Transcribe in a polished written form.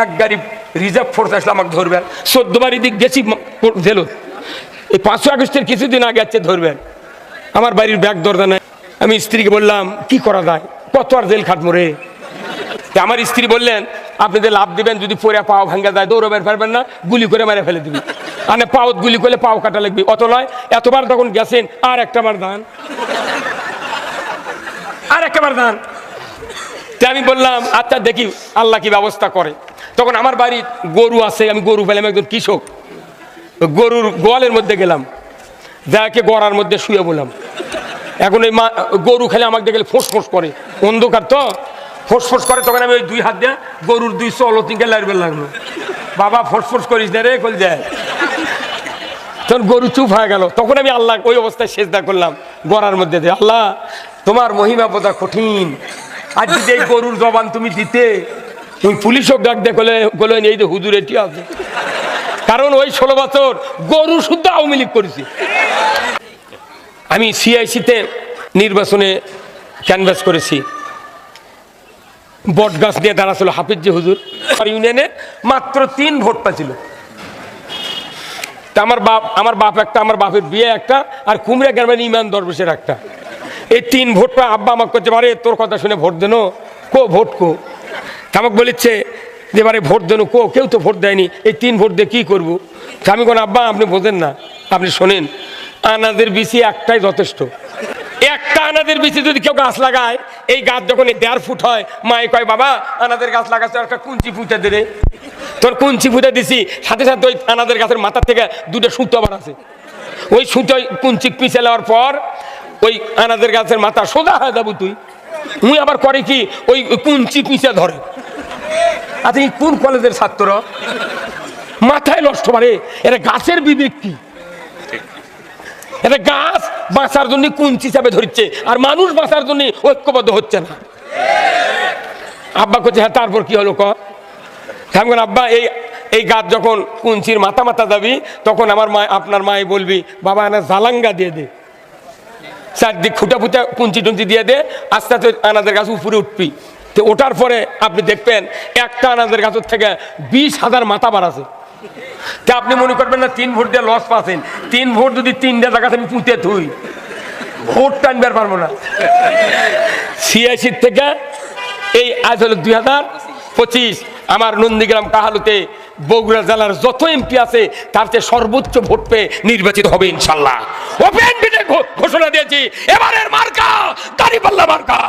এক গাড়ি reserve force আসলে আমাকে ধরবেন। 14 বার এদিক গেছি জেল, এই 5 আগস্টের কিছুদিন আগে আছে ধরবেন। আমার বাড়ির ব্যাগ দরজা নাই। আমি স্ত্রীকে বললাম কি করা যায়, কত আর জেল খাটবো রে। আমার স্ত্রী বললেন আপনি যে লাভ দিবেন, যদি পরে পাও ভাঙ্গা যায় দৌড়াবেন পারবেন না, গুলি করে মেরে ফেলে দিবি। মানে পাও গুলি করলে পাও কাটা লাগবে, অত নয় এতবার তখন গেছেন আর একটা বার দান, আর একটা বার দান। আমি বললাম আচ্ছা দেখি আল্লাহ কি ব্যবস্থা করে। তখন আমার বাড়ির গরু আছে, আমি গরু পেলাম, একজন কৃষক, গরুর গোয়ালের মধ্যে গেলাম, যাকে গড়ার মধ্যে শুয়ে বললাম। এখন ওই গরু খেলে আমাকে দেখলে ফোঁস ফোঁস করে, অন্ধকার তো ফোঁস ফোঁস করে। তখন আমি ওই 2 হাত দিয়ে গরুর 2 চলতিকে লাইবে লাগলো, বাবা ফোঁস ফোঁস করিস না রে কল যায়। তখন গরু চুপ হয়ে গেল। তখন আমি আল্লাহ ওই অবস্থায় সেজদা করলাম গড়ার মধ্যে দিয়ে, আল্লাহ তোমার মহিমা বোধা কঠিন, আজ যদি এই গরুর জবান তুমি দিতে, তুমি পুলিশও ডাক দিয়ে বলেন এই যে হুজুর এটি আছে। কারণ ওই 16 বছর গরু শুদ্ধ আওয়ামী লীগ করেছি। আমি সিআইসিতে নির্বাচনে ক্যানভাস করেছি, বট গাছ নিয়ে দাঁড়াছিল হাফিজ জি হুজুর। ইউনিয়নে মাত্র 3 ভোট পাচ্ছিল। তা আমার বাপ একটা, আমার বাপের বিয়ে একটা, আর কুমড়া গ্রামের ইমান দরবেশের একটা। এই 3 ভোট পা আব্বা আমাকে করছে বারে তোর কথা শুনে ভোট দেন কো, ভোট কো। আমাকে বলেছে যে বারে ভোট দেন কো, কেউ তো ভোট দেয়নি, এই 3 ভোট দিয়ে কী করবো। আমি কোন আব্বা আপনি বোঝেন না, আপনি শোনেন, আনাজের বিচি একটাই যথেষ্ট। একটা আনাজের বিচি যদি কেউ গাছ লাগায়, এই গাছ যখন 1.5 ফুট হয়, মায়ে কয় বাবা আনাজের গাছ লাগাচ্ছে, একটা কুঞ্চি ফুটে দে। তোর কুঞ্চি ফুটে দিছি, সাথে সাথে ওই আনাজের গাছের মাথার থেকে 2টা সুতো আবার আছে, ওই সুতো কুঞ্চি পিছে নেওয়ার পর ওই আনাজের গাছের মাথা সোজা হয়ে যাবো তুই। মুই আবার করে কি ওই কুঞ্চি পিছে ধরে। আচ্ছা এই কোন কলেজের ছাত্র, মাথায় নষ্ট পারে, এটা গাছের বিবেক কি? এটা গাছ বাঁচার জন্য কুঞ্চি চাপে ধরছে, আর মানুষ বাঁচার জন্য ঐক্যবদ্ধ হচ্ছে না। আব্বা করছে হ্যাঁ তারপর কি হলো ক। আব্বা এই গাছ যখন কুঞ্চির মাথা মাথা যাবি, তখন আমার মা, আপনার মায়ে বলবি বাবা এনা জালাঙ্গা দিয়ে দে, চারদিক খুঁটা ফুটা কুঞ্চি টুঞ্চি দিয়ে দে, আস্তে আস্তে আনাজের গাছ উপরে উঠবি। তো ওঠার পরে আপনি দেখবেন একটা আনাজের গাছের থেকে 20,000 মাথা বাড়াছে। তা আপনি মনে করবেন না 3 ভোট দিয়ে লস পাচ্ছেন। 3 ভোট যদি 3টা জায়গাতে আমি পুঁতে থুই, ভোট টানবার পারবো না। সিআইসির থেকে এই আজ হলো 2025, আমার নন্দীগ্রাম কাহালুতে বগুড়া জেলার যত এমপি আছে তার চেয়ে সর্বোচ্চ ভোট পেয়ে নির্বাচিত হবে ইনশাল্লাহ। ওপেন ঘোষণা দিয়েছি, এবারের মার্কা দাঁড়িপাল্লা মার্কা।